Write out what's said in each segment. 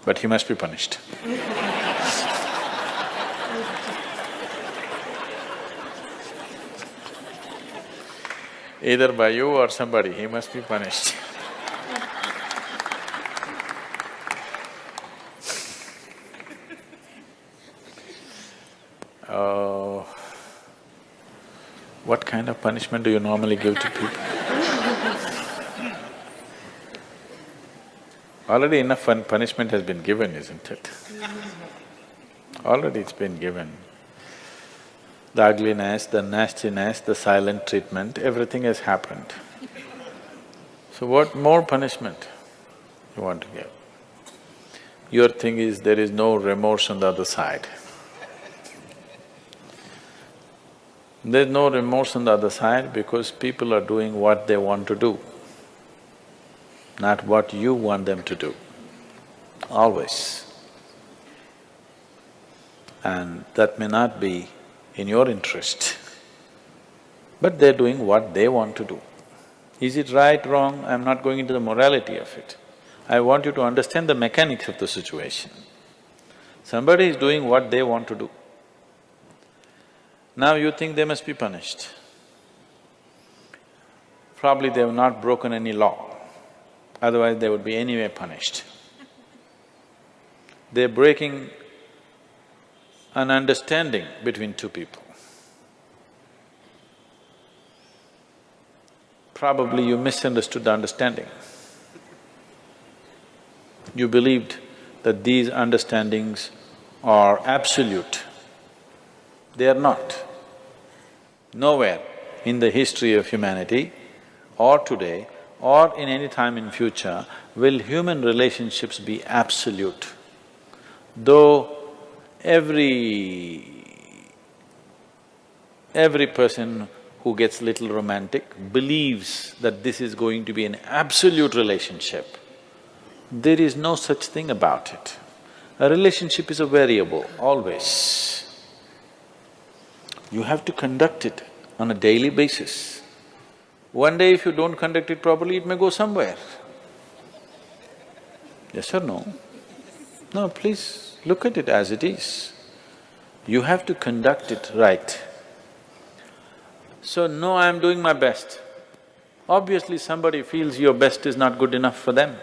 but he must be punished. Either by you or somebody, he must be punished. Oh, what kind of punishment do you normally give to people? Already enough punishment has been given, isn't it? Already it's been given. The ugliness, the nastiness, the silent treatment, everything has happened. So what more punishment you want to give? Your thing is there is no remorse on the other side. There's no remorse on the other side because people are doing what they want to do, not what you want them to do, always. And that may not be in your interest, but they're doing what they want to do. Is it right, wrong? I'm not going into the morality of it. I want you to understand the mechanics of the situation. Somebody is doing what they want to do. Now you think they must be punished. Probably they have not broken any law, otherwise they would be anyway punished. They're breaking an understanding between two people. Probably you misunderstood the understanding. You believed that these understandings are absolute. They are not. Nowhere in the history of humanity or today or in any time in future will human relationships be absolute. Though every person who gets little romantic believes that this is going to be an absolute relationship, there is no such thing about it. A relationship is a variable, always. You have to conduct it on a daily basis. One day if you don't conduct it properly, it may go somewhere. Yes or no? No, please look at it as it is. You have to conduct it right. So, no, I'm doing my best. Obviously somebody feels your best is not good enough for them.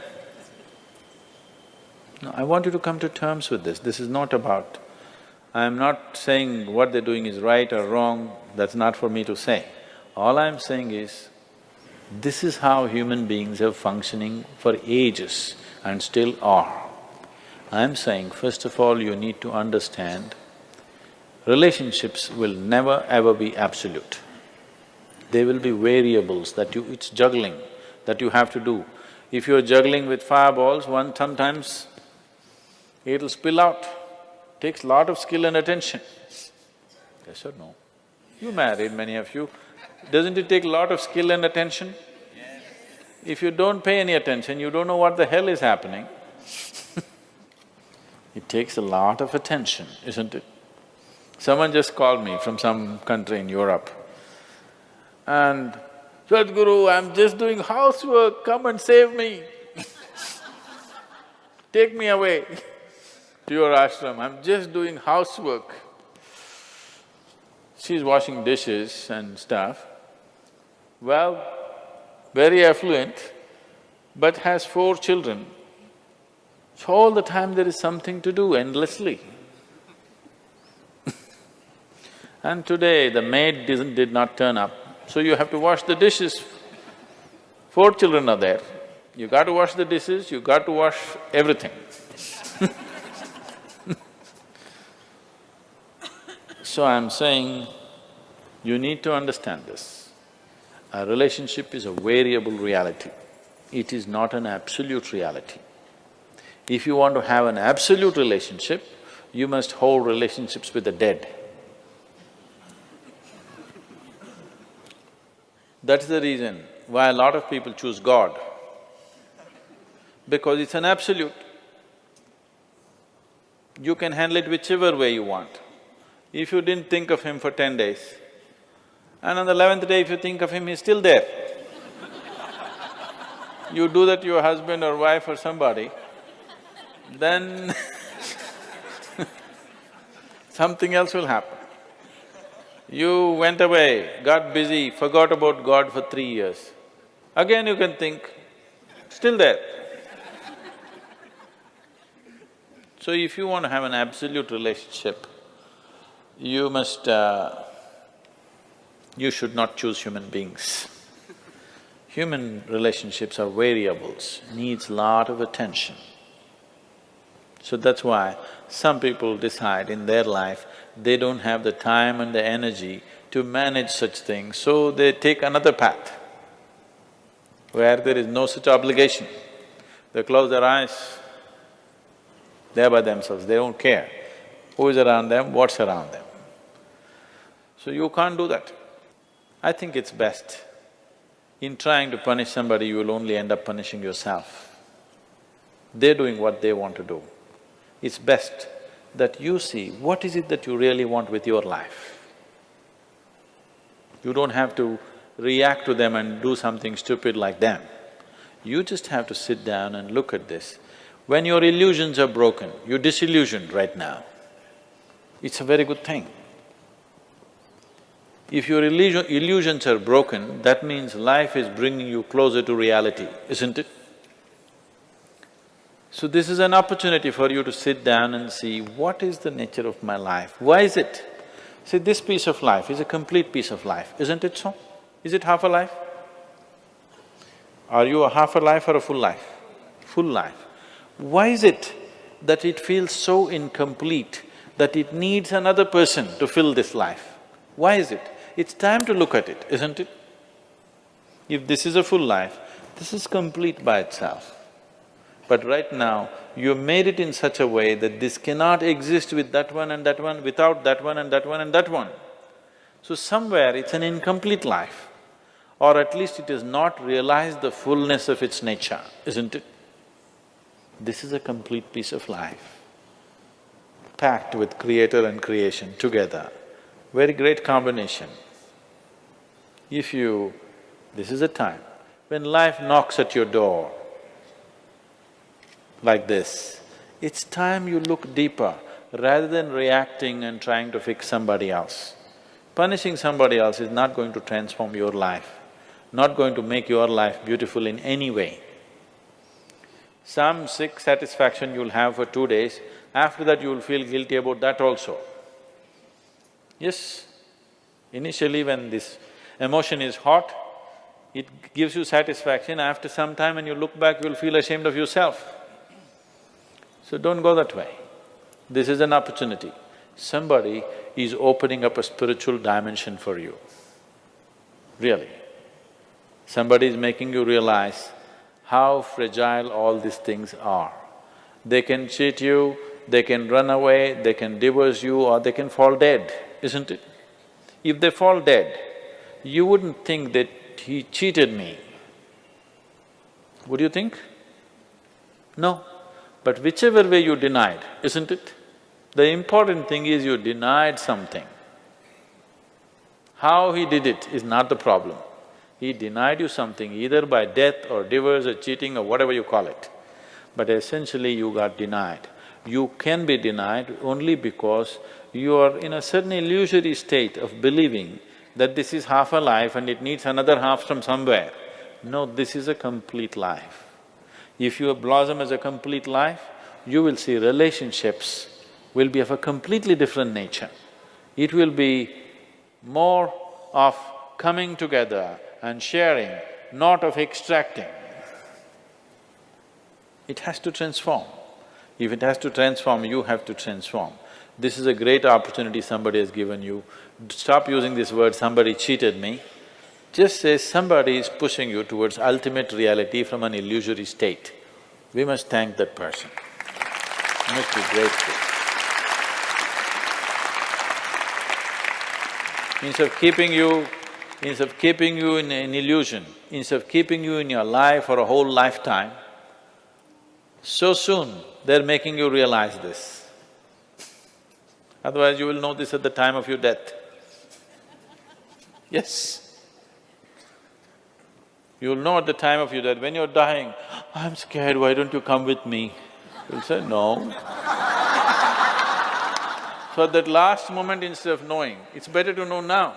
No, I want you to come to terms with this. This is not about… I'm not saying what they're doing is right or wrong, that's not for me to say. All I'm saying is, this is how human beings have functioning for ages and still are. I'm saying, first of all, you need to understand, relationships will never ever be absolute. There will be variables that it's juggling that you have to do. If you're juggling with fireballs, sometimes it'll spill out. Takes lot of skill and attention. Yes or no? You married, many of you. Doesn't it take a lot of skill and attention? Yes. If you don't pay any attention, you don't know what the hell is happening. It takes a lot of attention, isn't it? Someone just called me from some country in Europe and, "Sadhguru, I'm just doing housework, come and save me." Take me away to your ashram, I'm just doing housework. She's washing dishes and stuff. Well, very affluent, but has 4 children. So all the time there is something to do endlessly. And today the maid did not turn up, so you have to wash the dishes. 4 children are there, you got to wash the dishes, you got to wash everything. So I'm saying, you need to understand this. A relationship is a variable reality. It is not an absolute reality. If you want to have an absolute relationship, you must hold relationships with the dead. That's the reason why a lot of people choose God, because it's an absolute. You can handle it whichever way you want. If you didn't think of him for 10 days, and on the 11th day if you think of him, he's still there. You do that to your husband or wife or somebody, then something else will happen. You went away, got busy, forgot about God for 3 years. Again you can think, still there. So if you want to have an absolute relationship, you should not choose human beings. Human relationships are variables, needs lot of attention. So that's why some people decide in their life they don't have the time and the energy to manage such things, so they take another path where there is no such obligation. They close their eyes, they're by themselves, they don't care who is around them, what's around them. So you can't do that. I think it's best. In trying to punish somebody, you will only end up punishing yourself. They're doing what they want to do. It's best that you see what is it that you really want with your life. You don't have to react to them and do something stupid like them. You just have to sit down and look at this. When your illusions are broken, you're disillusioned right now, it's a very good thing. If your illusions are broken, that means life is bringing you closer to reality, isn't it? So this is an opportunity for you to sit down and see, what is the nature of my life? Why is it? See, this piece of life is a complete piece of life, isn't it so? Is it half a life? Are you a half a life or a full life? Full life. Why is it that it feels so incomplete that it needs another person to fill this life? Why is it? It's time to look at it, isn't it? If this is a full life, this is complete by itself. But right now, you made it in such a way that this cannot exist with that one and that one, without that one and that one and that one. So somewhere it's an incomplete life, or at least it has not realized the fullness of its nature, isn't it? This is a complete piece of life, packed with creator and creation together. Very great combination. This is a time when life knocks at your door like this, it's time you look deeper rather than reacting and trying to fix somebody else. Punishing somebody else is not going to transform your life, not going to make your life beautiful in any way. Some sick satisfaction you'll have for 2 days, after that you'll feel guilty about that also. Yes, initially when this emotion is hot, it gives you satisfaction. After some time when you look back, you'll feel ashamed of yourself. So don't go that way. This is an opportunity. Somebody is opening up a spiritual dimension for you, really. Somebody is making you realize how fragile all these things are. They can cheat you, they can run away, they can divorce you, or they can fall dead, isn't it? If they fall dead, you wouldn't think that he cheated me. Would you think? No. But whichever way you denied, isn't it? The important thing is you denied something. How he did it is not the problem. He denied you something either by death or divorce or cheating or whatever you call it. But essentially you got denied. You can be denied only because you are in a certain illusory state of believing that this is half a life and it needs another half from somewhere. No, this is a complete life. If you blossom as a complete life, you will see relationships will be of a completely different nature. It will be more of coming together and sharing, not of extracting. It has to transform. If it has to transform, you have to transform. This is a great opportunity somebody has given you. Stop using this word, somebody cheated me. Just say somebody is pushing you towards ultimate reality from an illusory state. We must thank that person. We must be grateful. Instead of keeping you in an illusion, instead of keeping you in your life for a whole lifetime, so soon they're making you realize this. Otherwise you will know this at the time of your death. Yes. You'll know at the time of your death, when you're dying, I'm scared, why don't you come with me? You'll say, no. So at that last moment, instead of knowing, it's better to know now.